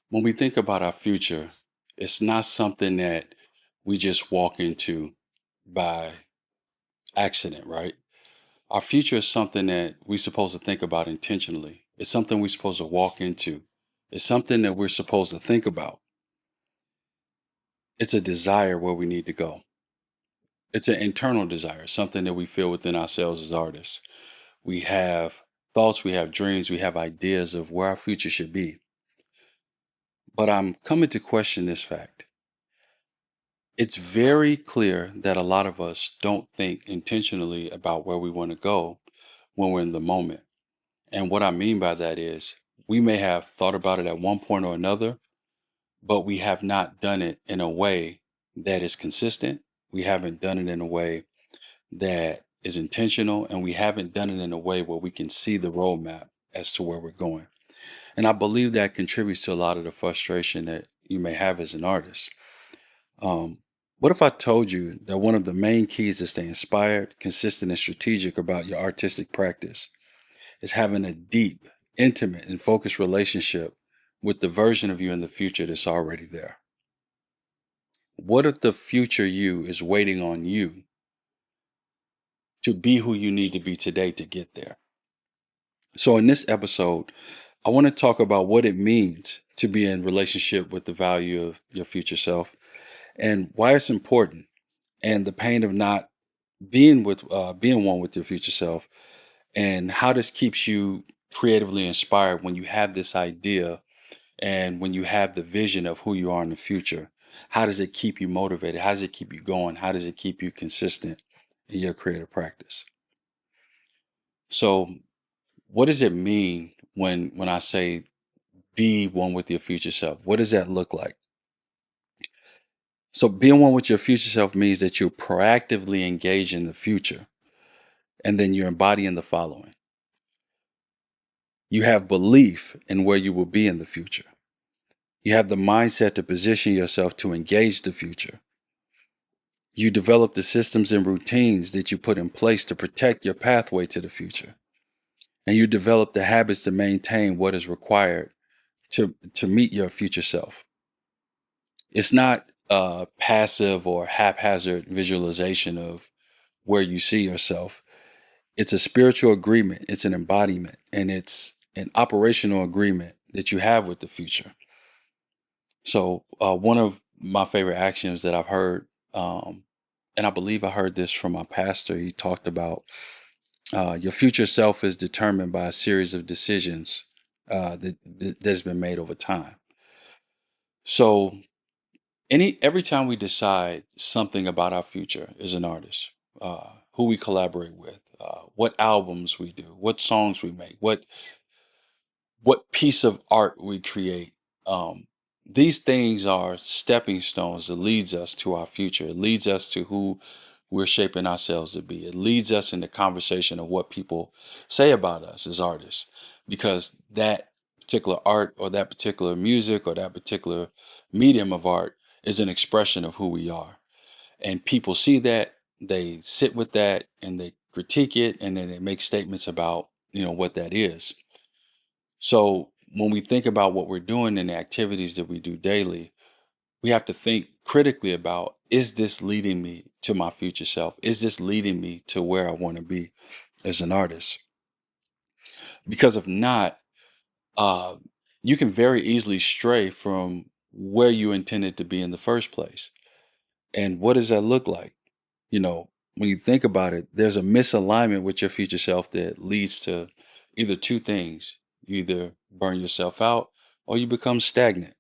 When we think about our future, it's not something that we just walk into by accident, right? Our future is something that we're supposed to think about intentionally. It's something we're supposed to walk into. It's something that we're supposed to think about. It's a desire where we need to go. It's an internal desire, something that we feel within ourselves as artists. We have thoughts, we have dreams, we have ideas of where our future should be. But I'm coming to question this fact. It's very clear that a lot of us don't think intentionally about where we want to go when we're in the moment. And what I mean by that is we may have thought about it at one point or another, but we have not done it in a way that is consistent. We haven't done it in a way that is intentional, and we haven't done it in a way where we can see the roadmap as to where we're going. And I believe that contributes to a lot of the frustration that you may have as an artist. Um, what if I told you that one of the main keys to stay inspired, consistent, and strategic about your artistic practice is having a deep, intimate, and focused relationship with the version of you in the future that's already there? What if the future you is waiting on you to be who you need to be today to get there? So, in this episode, I want to talk about what it means to be in relationship with the value of your future self and why it's important, and the pain of not being one with your future self, and how this keeps you creatively inspired when you have this idea and when you have the vision of who you are in the future. How does it keep you motivated? How does it keep you going? How does it keep you consistent in your creative practice? So, what does it mean when I say be one with your future self? What does that look like? So, being one with your future self means that you proactively engage in the future, and then you're embodying the following. You have belief in where you will be in the future. You have the mindset to position yourself to engage the future. You develop the systems and routines that you put in place to protect your pathway to the future. And you develop the habits to maintain what is required to meet your future self. It's not a passive or haphazard visualization of where you see yourself. It's a spiritual agreement, it's an embodiment, and it's an operational agreement that you have with the future. So, one of my favorite axioms that I've heard, and I believe I heard this from my pastor, he talked about your future self is determined by a series of decisions that's been made over time. So, every time we decide something about our future as an artist, who we collaborate with, what albums we do, what songs we make, what piece of art we create. These things are stepping stones that leads us to our future. It leads us to who we're shaping ourselves to be. It leads us in the conversation of what people say about us as artists, because that particular art or that particular music or that particular medium of art is an expression of who we are. And people see that, they sit with that, and they critique it, and then they make statements about, what that is. So when we think about what we're doing and the activities that we do daily, we have to think critically about, is this leading me to my future self? Is this leading me to where I want to be as an artist? Because if not, uh, you can very easily stray from where you intended to be in the first place. And what does that look like? When you think about it, there's a misalignment with your future self that leads to either two things. You either burn yourself out or you become stagnant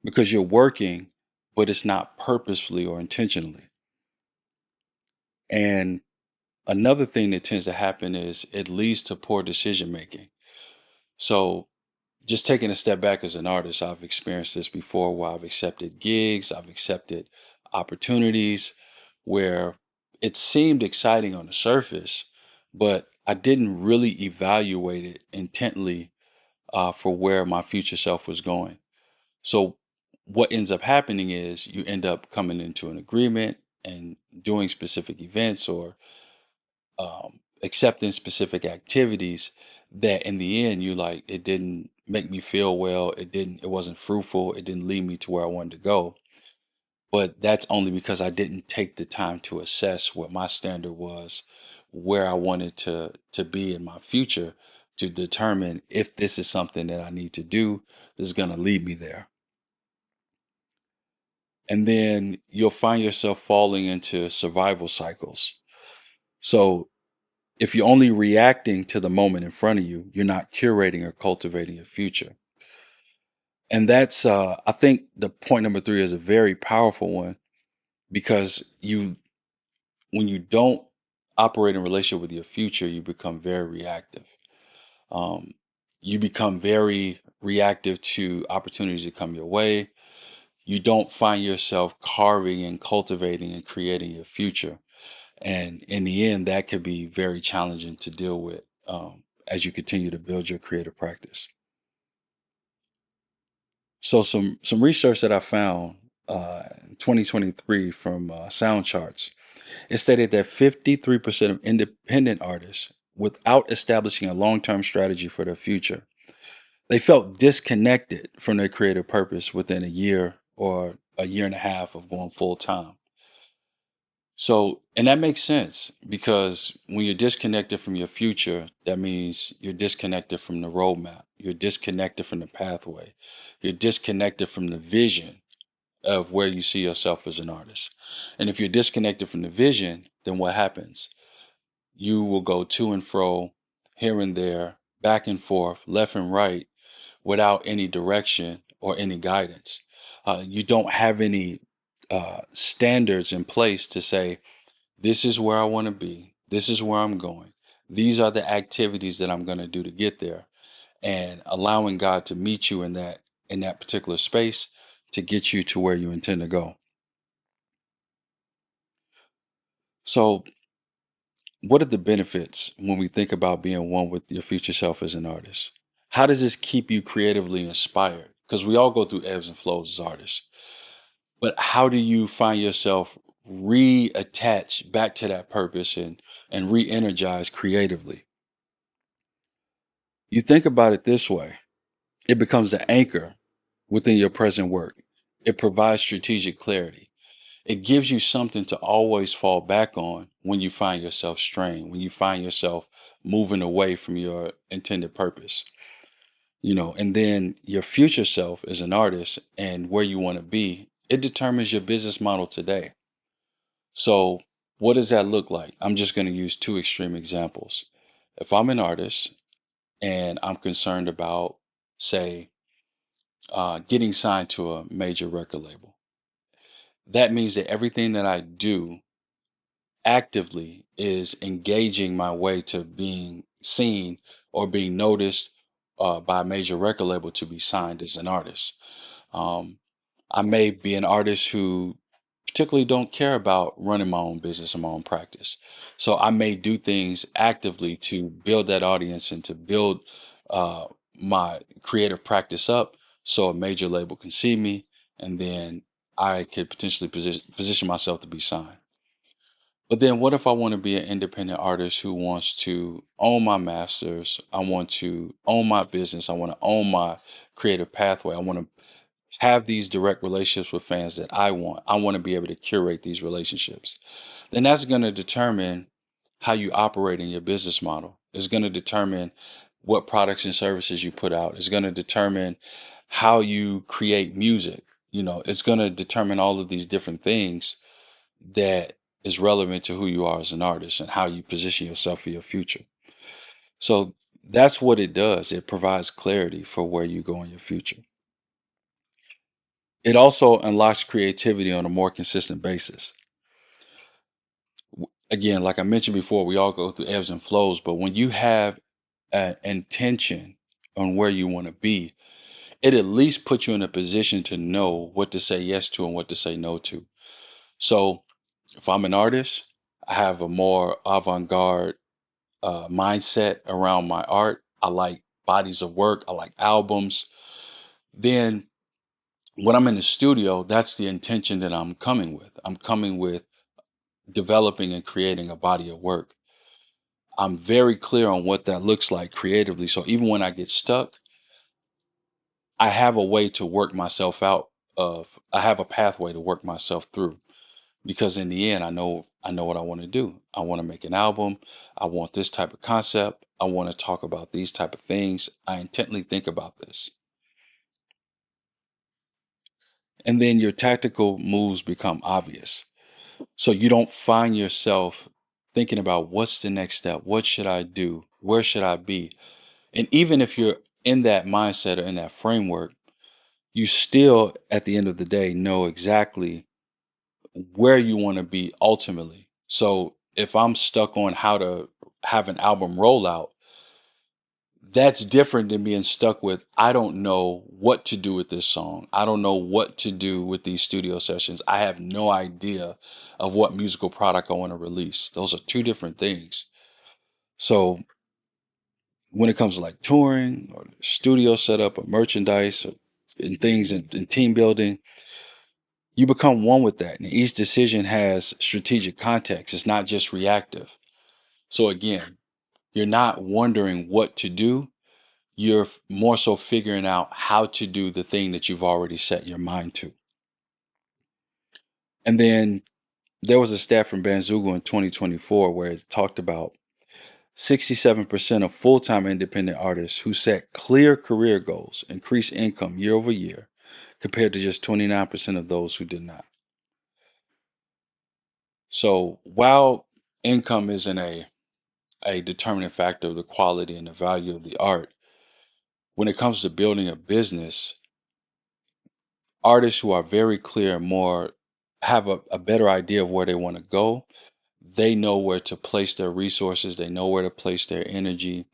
because you're working, but it's not purposefully or intentionally. And another thing that tends to happen is it leads to poor decision making. So, just taking a step back as an artist, I've experienced this before where I've accepted gigs, I've accepted opportunities where it seemed exciting on the surface, but I didn't really evaluate it intently for where my future self was going. So, what ends up happening is you end up coming into an agreement and doing specific events or accepting specific activities that in the end you like it didn't make me feel well. It wasn't fruitful. It didn't lead me to where I wanted to go. But that's only because I didn't take the time to assess what my standard was, where I wanted to be in my future to determine if this is something that I need to do that's going to lead me there. And then you'll find yourself falling into survival cycles. So if you're only reacting to the moment in front of you, you're not curating or cultivating your future. And that's, I think the point number three is a very powerful one because when you don't operate in relationship with your future, you become very reactive. Um, you become very reactive to opportunities that come your way. You don't find yourself carving and cultivating and creating your future. And in the end, that could be very challenging to deal with as you continue to build your creative practice. So some research that I found in 2023 from Sound Charts, it stated that 53% of independent artists, without establishing a long-term strategy for their future, they felt disconnected from their creative purpose within a year or a year and a half of going full time. So, and that makes sense because when you're disconnected from your future, that means you're disconnected from the roadmap. You're disconnected from the pathway. You're disconnected from the vision of where you see yourself as an artist. And if you're disconnected from the vision, then what happens? You will go to and fro, here and there, back and forth, left and right, without any direction or any guidance. You don't have any standards in place to say, this is where I want to be. This is where I'm going. These are the activities that I'm going to do to get there. And allowing God to meet you in that particular space to get you to where you intend to go. So, what are the benefits when we think about being one with your future self as an artist? How does this keep you creatively inspired? Because we all go through ebbs and flows as artists. But how do you find yourself reattached back to that purpose and re-energized creatively? You think about it this way. It becomes the anchor within your present work. It provides strategic clarity. It gives you something to always fall back on when you find yourself strained, when you find yourself moving away from your intended purpose. And then your future self as an artist and where you want to be, it determines your business model today. So, what does that look like? I'm just going to use two extreme examples. If I'm an artist and I'm concerned about, say, getting signed to a major record label, that means that everything that I do actively is engaging my way to being seen or being noticed by a major record label to be signed as an artist. Um, I may be an artist who particularly don't care about running my own business and my own practice. So I may do things actively to build that audience and to build uh, my creative practice up so a major label can see me and then I could potentially position myself to be signed. But then what if I want to be an independent artist who wants to own my masters? I want to own my business. I want to own my creative pathway. I want to have these direct relationships with fans that I want. I want to be able to curate these relationships. Then that's going to determine how you operate in your business model. It's going to determine what products and services you put out. It's going to determine how you create music. It's going to determine all of these different things that is relevant to who you are as an artist and how you position yourself for your future. So that's what it does. It provides clarity for where you go in your future. It also unlocks creativity on a more consistent basis. Again, like I mentioned before, we all go through ebbs and flows, but when you have an intention on where you want to be, it at least puts you in a position to know what to say yes to and what to say no to. So if I'm an artist, I have a more avant garde mindset around my art. I like bodies of work, I like albums. Then when I'm in the studio, that's the intention that I'm coming with. I'm coming with developing and creating a body of work. I'm very clear on what that looks like creatively. So even when I get stuck, I have a way to work myself out of I have a pathway to work myself through, because in the end I know what I want to do. I want to make an album. I want this type of concept. I want to talk about these type of things. I intently think about this. And then your tactical moves become obvious. So you don't find yourself thinking about what's the next step? What should I do? Where should I be? And even if you're in that mindset or in that framework, you still, at the end of the day, know exactly where you want to be ultimately. So if I'm stuck on how to have an album rollout, that's different than being stuck with, I don't know what to do with this song. I don't know what to do with these studio sessions. I have no idea of what musical product I want to release. Those are two different things. So when it comes to like touring or studio setup or merchandise or, and things and team building, you become one with that. And each decision has strategic context. It's not just reactive. So again, you're not wondering what to do. You're more so figuring out how to do the thing that you've already set your mind to. And then there was a stat from Bandzoogle in 2024 where it talked about 67% of full-time independent artists who set clear career goals increased income year over year, compared to just 29% of those who did not. So while income isn't a determining factor of the quality and the value of the art, when it comes to building a business, artists who are very clear, more have a better idea of where they want to go. They know where to place their resources. They know where to place their energy.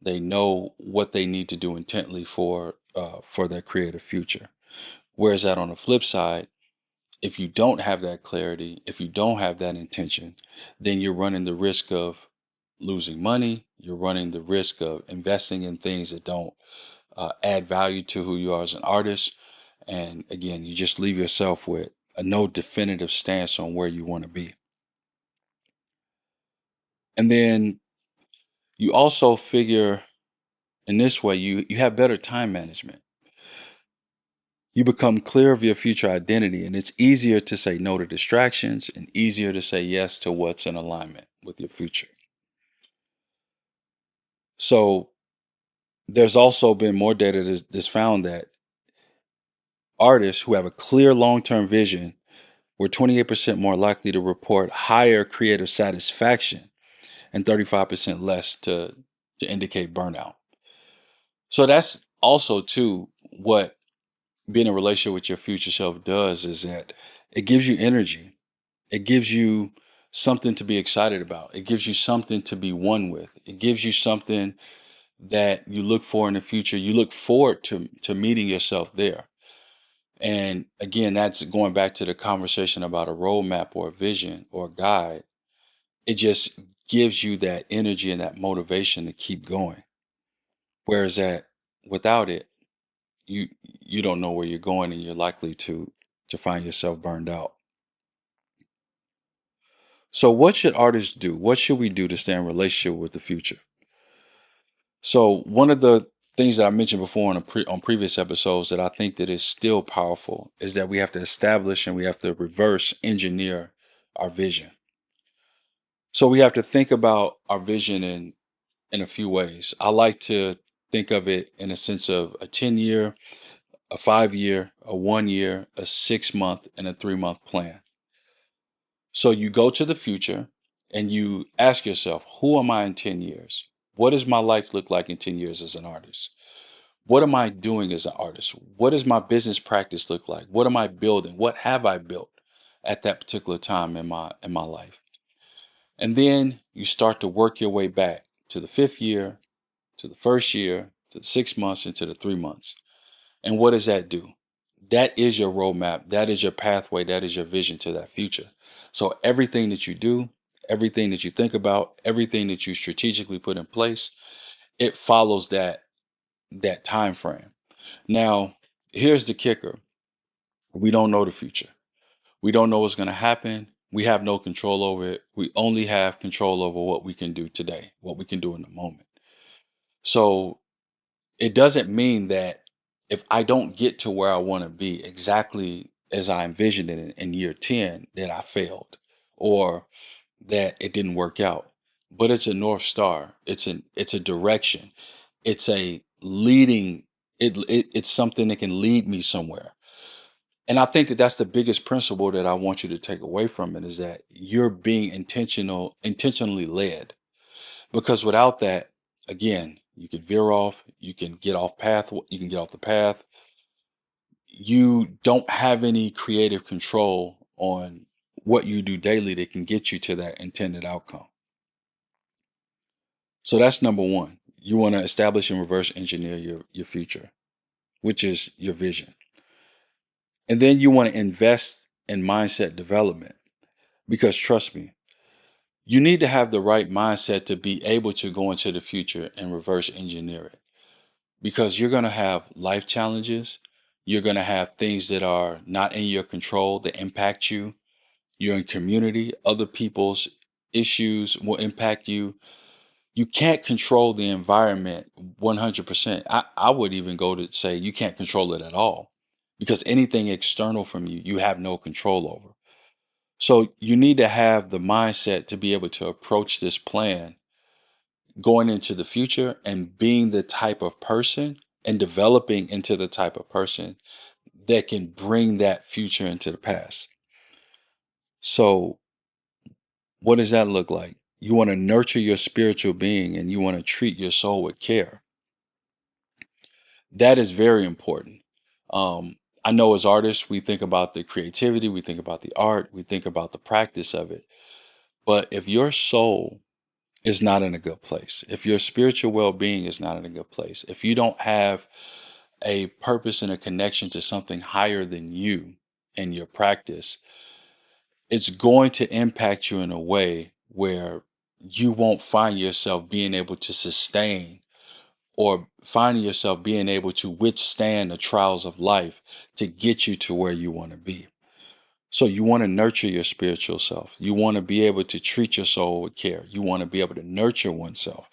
They know what they need to do intently for their creative future. Whereas that on the flip side, if you don't have that clarity, if you don't have that intention, then you're running the risk of losing money. You're running the risk of investing in things that don't add value to who you are as an artist. And again, you just leave yourself with a no definitive stance on where you want to be. And then you also figure in this way, you have better time management. You become clear of your future identity, and it's easier to say no to distractions and easier to say yes to what's in alignment with your future. So there's also been more data that's found that artists who have a clear long-term vision were 28% more likely to report higher creative satisfaction and 35% less to indicate burnout. So that's also too what being in a relationship with your future self does, is that it gives you energy. It gives you something to be excited about. It gives you something to be one with. It gives you something that you look for in the future. You look forward to meeting yourself there. And again, that's going back to the conversation about a roadmap or a vision or a guide. It just gives you that energy and that motivation to keep going. Whereas that without it, you don't know where you're going, and you're likely to find yourself burned out. So what should artists do? What should we do to stay in relationship with the future? So one of the things that I mentioned before on previous episodes that I think that is still powerful is that we have to establish and we have to reverse engineer our vision. So we have to think about our vision in a few ways. I like to think of it in a sense of a 10-year, a 5-year, a 1 year, a 6 month, and a 3 month plan. So you go to the future and you ask yourself, who am I in 10 years? What does my life look like in 10 years as an artist? What am I doing as an artist? What does my business practice look like? What am I building? What have I built at that particular time in my life? And then you start to work your way back to the 5th year, to the 1st year, to the 6 months, and to the 3 months. And what does that do? That is your roadmap. That is your pathway. That is your vision to that future. So everything that you do, everything that you think about, everything that you strategically put in place, it follows that time frame. Now, here's the kicker. We don't know the future. We don't know what's going to happen. We have no control over it. We only have control over what we can do today, what we can do in the moment. So it doesn't mean that if I don't get to where I want to be exactly as I envisioned it in year 10, that I failed or that it didn't work out. But it's a North Star. It's a direction. It's a leading it's something that can lead me somewhere. And I think that that's the biggest principle that I want you to take away from it is that you're being intentionally led. Because without that, again, you can veer off, you can get off path, you can get off the path. You don't have any creative control on what you do daily that can get you to that intended outcome. So that's number one. You want to establish and reverse engineer your future, which is your vision. And then you want to invest in mindset development because trust me, you need to have the right mindset to be able to go into the future and reverse engineer it because you're going to have life challenges. You're going to have things that are not in your control that impact you. You're in community, other people's issues will impact you. You can't control the environment 100%. I would even go to say you can't control it at all because anything external from you, you have no control over. So you need to have the mindset to be able to approach this plan going into the future and being the type of person and developing into the type of person that can bring that future into the past. So what does that look like? You want to nurture your spiritual being and you want to treat your soul with care. That is very important. Um, I know as artists, we think about the creativity, we think about the art, we think about the practice of it. But if your soul is not in a good place, if your spiritual well being is not in a good place, if you don't have a purpose and a connection to something higher than you in your practice, it's going to impact you in a way where you won't find yourself being able to sustain or finding yourself being able to withstand the trials of life to get you to where you want to be. So you want to nurture your spiritual self. You want to be able to treat your soul with care. You want to be able to nurture oneself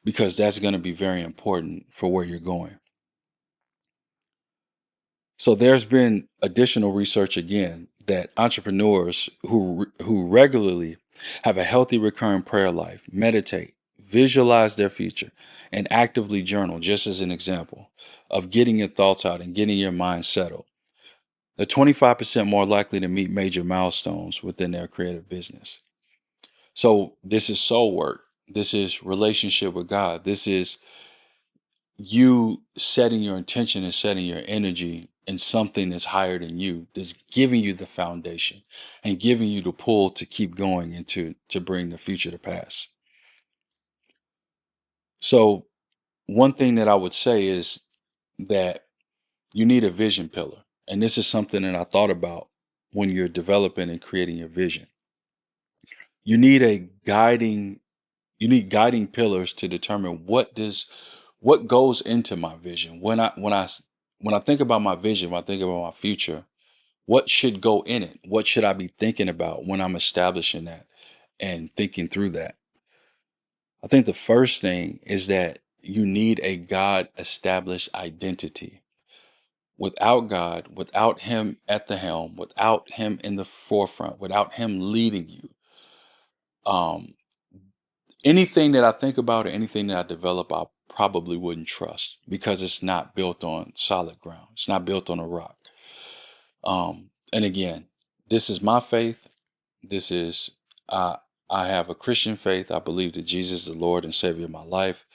because that's going to be very important for where you're going. So there's been additional research again that entrepreneurs who regularly have a healthy recurring prayer life, meditate, visualize their future, and actively journal, just as an example of getting your thoughts out and getting your mind settled. They're 25% more likely to meet major milestones within their creative business. So this is soul work. This is relationship with God. This is you setting your intention and setting your energy in something that's higher than you, that's giving you the foundation and giving you the pull to keep going and to bring the future to pass. So one thing that I would say is that you need a vision pillar. And this is something that I thought about when you're developing and creating your vision. You need a guiding you need guiding pillars to determine what goes into my vision. When I think about my vision, when I think about my future, what should go in it? What should I be thinking about when I'm establishing that and thinking through that? I think the first thing is that you need a God established identity. Without God, without Him at the helm, without Him in the forefront, without Him leading you, um, anything that I think about or anything that I develop, I probably wouldn't trust because it's not built on solid ground. It's not built on a rock. And again, this is my faith. This is uh, I have a Christian faith. I believe that Jesus is the Lord and Savior of my life.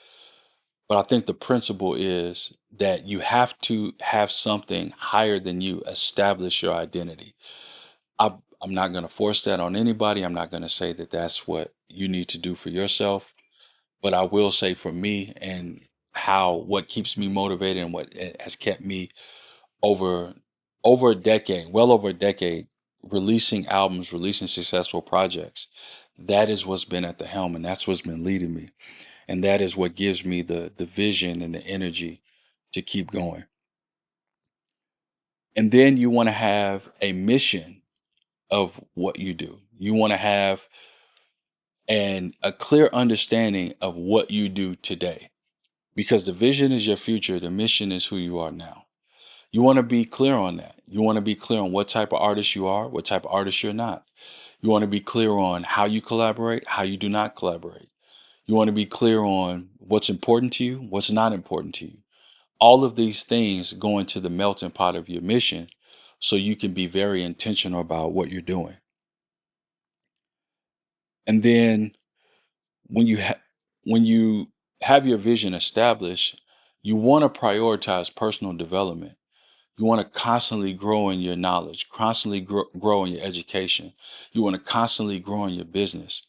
But I think the principle is that you have to have something higher than you establish your identity. I'm not going to force that on anybody. I'm not going to say that that's what you need to do for yourself. But I will say for me and what keeps me motivated and what has kept me over over a decade, well over a decade, releasing albums, releasing successful projects. That is what's been at the helm and that's what's been leading me. And that is what gives me the vision and the energy to keep going. And then you want to have a mission of what you do. You want to have a clear understanding of what you do today. Because the vision is your future, the mission is who you are now. You want to be clear on that. You want to be clear on what type of artist you are, what type of artist you're not. You want to be clear on how you collaborate, how you do not collaborate. You want to be clear on what's important to you, what's not important to you. All of these things go into the melting pot of your mission so you can be very intentional about what you're doing. And then when when you have your vision established, you want to prioritize personal development. You want to constantly grow in your knowledge, constantly grow in your education. You want to constantly grow in your business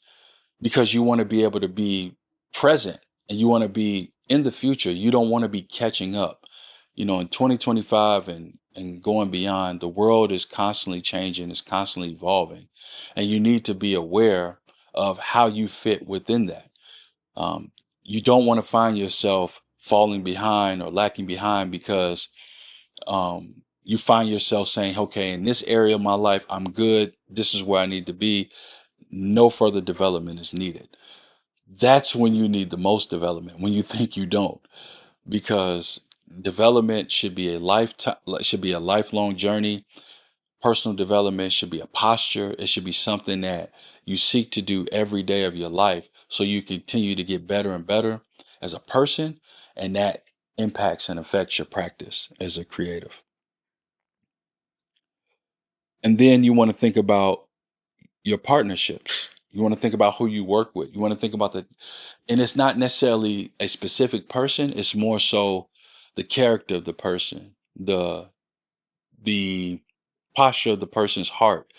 because you want to be able to be present and you want to be in the future. You don't want to be catching up. In 2025 and going beyond, the world is constantly changing, it's constantly evolving. And you need to be aware of how you fit within that. Um, you don't want to find yourself falling behind or lacking behind because you find yourself saying, okay, in this area of my life, I'm good. This is where I need to be. No further development is needed. That's when you need the most development, when you think you don't, because development should be a lifetime, should be a lifelong journey. Personal development should be a posture. It should be something that you seek to do every day of your life so you continue to get better and better as a person, and that impacts and affects your practice as a creative. And then you want to think about your partnerships. You want to think about who you work with. You want to think about and it's not necessarily a specific person. It's more so the character of the person, the posture of the person's heart.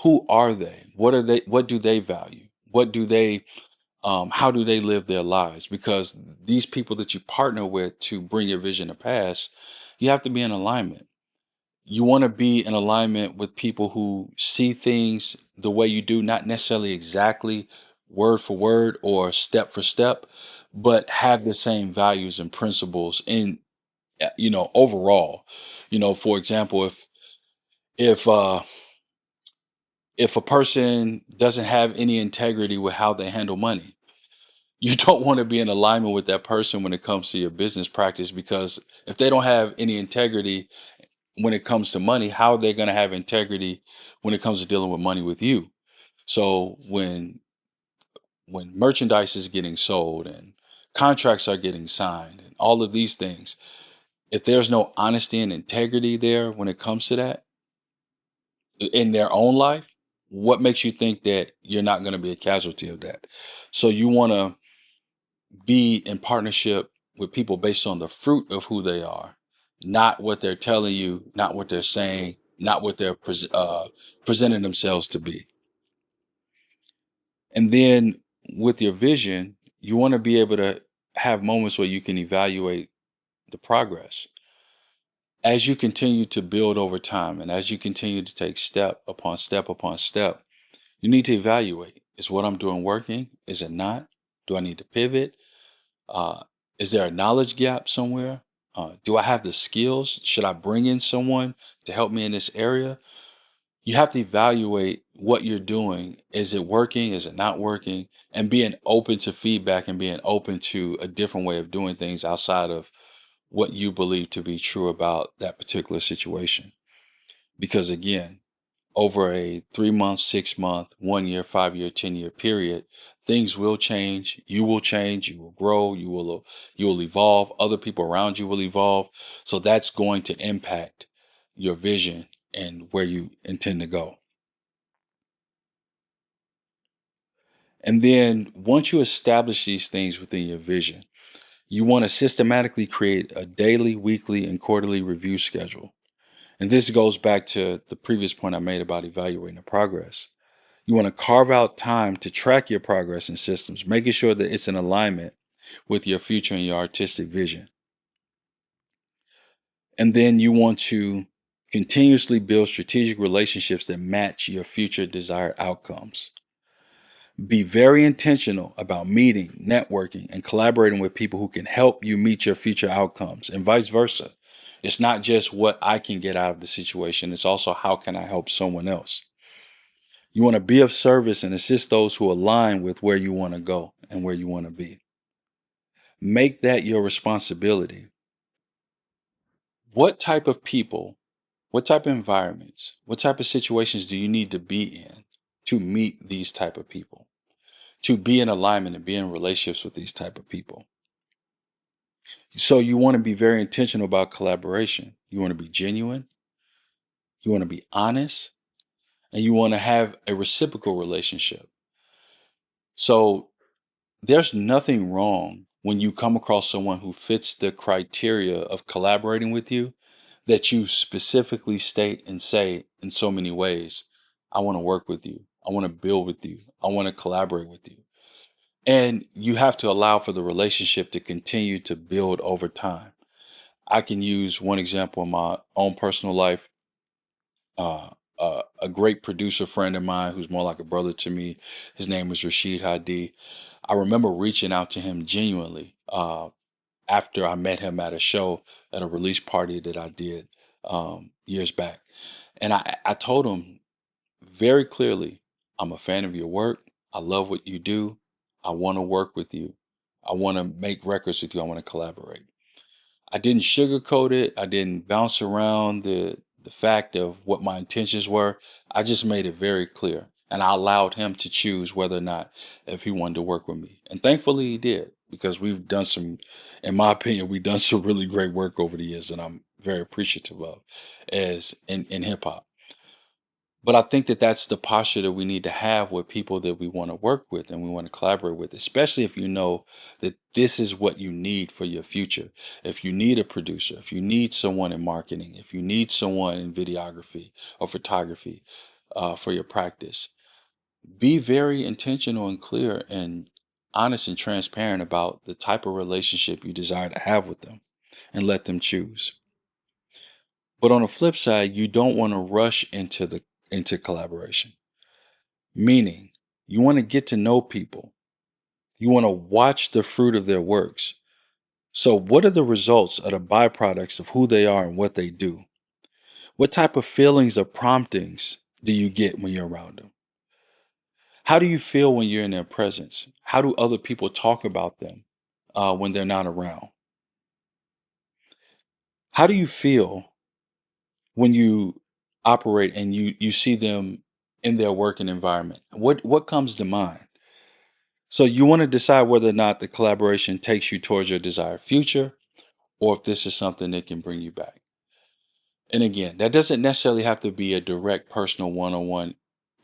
Who are they? What are they? What do they value? What do they? How do they live their lives? Because these people that you partner with to bring your vision to pass, you have to be in alignment. You want to be in alignment with people who see things the way you do, not necessarily exactly word for word or step for step, but have the same values and principles in overall. For example, if uh if a person doesn't have any integrity with how they handle money, you don't want to be in alignment with that person when it comes to your business practice, because if they don't have any integrity when it comes to money, how are they going to have integrity when it comes to dealing with money with you? So when merchandise is getting sold and contracts are getting signed and all of these things, if there's no honesty and integrity there when it comes to that in their own life, what makes you think that you're not going to be a casualty of that? So you want to be in partnership with people based on the fruit of who they are, not what they're telling you, not what they're saying, not what they're presenting themselves to be. And then with your vision, you want to be able to have moments where you can evaluate the progress. As you continue to build over time and as you continue to take step upon step upon step, you need to evaluate. Is what I'm doing working? Is it not? Do I need to pivot? Uh, is there a knowledge gap somewhere? Do I have the skills? Should I bring in someone to help me in this area? You have to evaluate what you're doing. Is it working? Is it not working? And being open to feedback and being open to a different way of doing things outside of what you believe to be true about that particular situation. Because again, over a 3 month, 6 month, 1 year, 5 year, 10 year period, things will change. You will change. You will grow. You will evolve. Other people around you will evolve. So that's going to impact your vision and where you intend to go. And then once you establish these things within your vision, you want to systematically create a daily, weekly, and quarterly review schedule. And this goes back to the previous point I made about evaluating the progress. You want to carve out time to track your progress in systems, making sure that it's in alignment with your future and your artistic vision. And then you want to continuously build strategic relationships that match your future desired outcomes. Be very intentional about meeting, networking, and collaborating with people who can help you meet your future outcomes and vice versa. It's not just what I can get out of the situation, it's also how can I help someone else. You want to be of service and assist those who align with where you want to go and where you want to be. Make that your responsibility. What type of people, what type of environments, what type of situations do you need to be in to meet these type of people, to be in alignment and be in relationships with these type of people? So you want to be very intentional about collaboration. You want to be genuine, you want to be honest, and you want to have a reciprocal relationship. So there's nothing wrong when you come across someone who fits the criteria of collaborating with you, that you specifically state and say in so many ways, I want to work with you. I want to build with you. I want to collaborate with you. And you have to allow for the relationship to continue to build over time. I can use one example in my own personal life. A great producer friend of mine who's more like a brother to me, his name is Rashid Hadi. I remember reaching out to him genuinely after I met him at a show at a release party that I did years back. And I told him very clearly, I'm a fan of your work. I love what you do. I want to work with you. I want to make records with you. I want to collaborate. I didn't sugarcoat it. I didn't bounce around the fact of what my intentions were. I just made it very clear. And I allowed him to choose whether or not if he wanted to work with me. And thankfully he did, because we've done some, in my opinion, we've done some really great work over the years that I'm very appreciative of as in hip hop. But I think that that's the posture that we need to have with people that we want to work with and we want to collaborate with, especially if you know that this is what you need for your future. If you need a producer, if you need someone in marketing, if you need someone in videography or photography for your practice, be very intentional and clear and honest and transparent about the type of relationship you desire to have with them and let them choose. But on the flip side, you don't want to rush into collaboration. Meaning, you want to get to know people. You want to watch the fruit of their works. So, what are the results of the byproducts of who they are and what they do? What type of feelings or promptings do you get when you're around them? How do you feel when you're in their presence? How do other people talk about them when they're not around? How do you feel when you operate and you see them in their working environment? What comes to mind? So you want to decide whether or not the collaboration takes you towards your desired future, or if this is something that can bring you back. And again, that doesn't necessarily have to be a direct personal one-on-one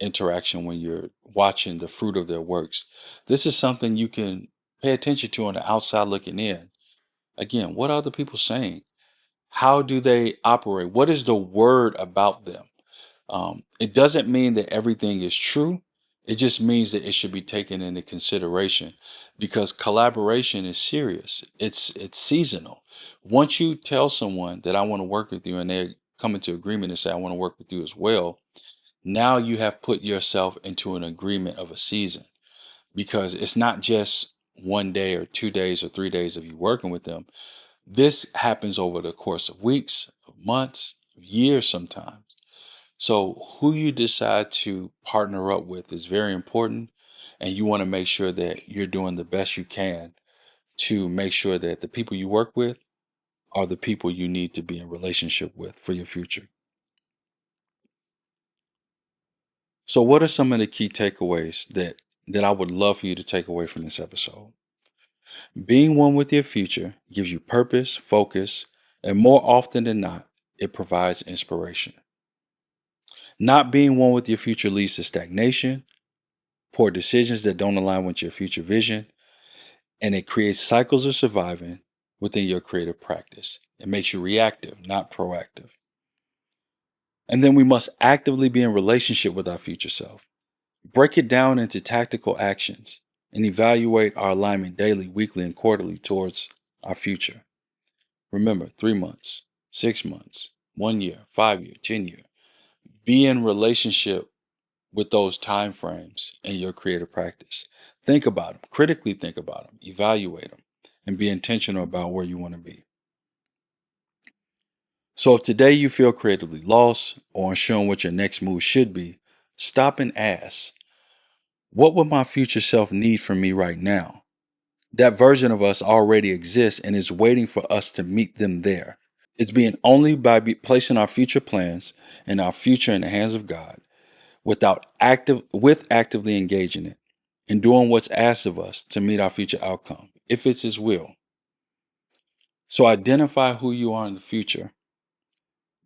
interaction when you're watching the fruit of their works. This is something you can pay attention to on the outside looking in. Again, what are other people saying? How do they operate? What is the word about them? It doesn't mean that everything is true. It just means that it should be taken into consideration, because collaboration is serious. It's seasonal. Once you tell someone that I want to work with you and they come into agreement and say I want to work with you as well, now you have put yourself into an agreement of a season, because it's not just 1 day or 2 days or 3 days of you working with them. This happens over the course of weeks, of months, of years sometimes. So, who you decide to partner up with is very important, and you want to make sure that you're doing the best you can to make sure that the people you work with are the people you need to be in relationship with for your future. So, what are some of the key takeaways that I would love for you to take away from this episode? Being one with your future gives you purpose, focus, and more often than not, it provides inspiration. Not being one with your future leads to stagnation, poor decisions that don't align with your future vision, and it creates cycles of surviving within your creative practice. It makes you reactive, not proactive. And then we must actively be in relationship with our future self. Break it down into tactical actions and evaluate our alignment daily, weekly, and quarterly towards our future. Remember, 3 months, 6 months, 1 year, 5 year, 10 year. Be in relationship with those time frames in your creative practice. Think about them, critically think about them, evaluate them, and be intentional about where you want to be. So if today you feel creatively lost or unsure on what your next move should be, stop and ask, what would my future self need from me right now? That version of us already exists and is waiting for us to meet them there. It's being only by placing our future plans and our future in the hands of God actively engaging it and doing what's asked of us to meet our future outcome, if it's His will. So identify who you are in the future.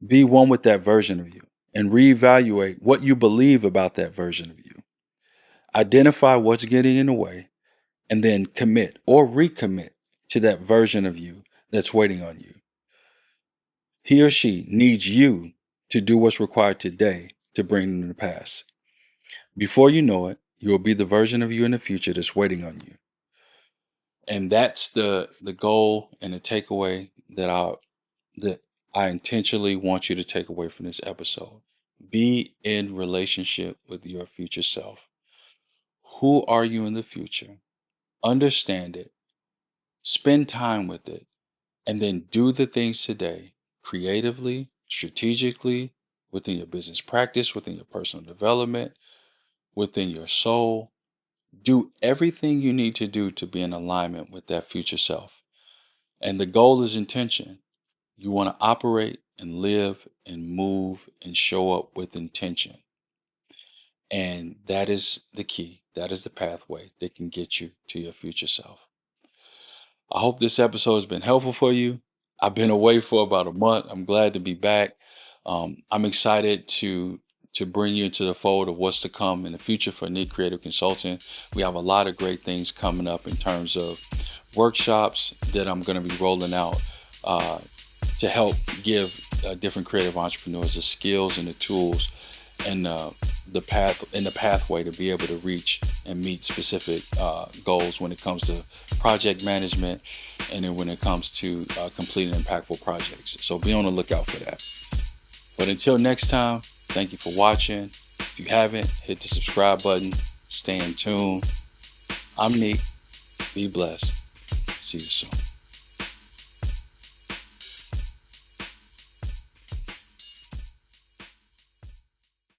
Be one with that version of you and reevaluate what you believe about that version of you. Identify what's getting in the way and then commit or recommit to that version of you that's waiting on you. He or she needs you to do what's required today to bring them to pass. Before you know it, you will be the version of you in the future that's waiting on you. And that's the goal and the takeaway that I intentionally want you to take away from this episode. Be in relationship with your future self. Who are you in the future? Understand it. Spend time with it. And then do the things today creatively, strategically, within your business practice, within your personal development, within your soul. Do everything you need to do to be in alignment with that future self. And the goal is intention. You want to operate and live and move and show up with intention. And that is the key. That is the pathway that can get you to your future self. I hope this episode has been helpful for you. I've been away for about a month. I'm glad to be back. I'm excited to bring you into the fold of what's to come in the future for Need Creative Consulting. We have a lot of great things coming up in terms of workshops that I'm going to be rolling out to help give different creative entrepreneurs the skills and the tools and the pathway to be able to reach and meet specific goals when it comes to project management and then when it comes to completing impactful projects. So be on the lookout for that. But until next time, thank you for watching. If you haven't, hit the subscribe button. Stay in tune. I'm Neek. Be blessed. See you soon.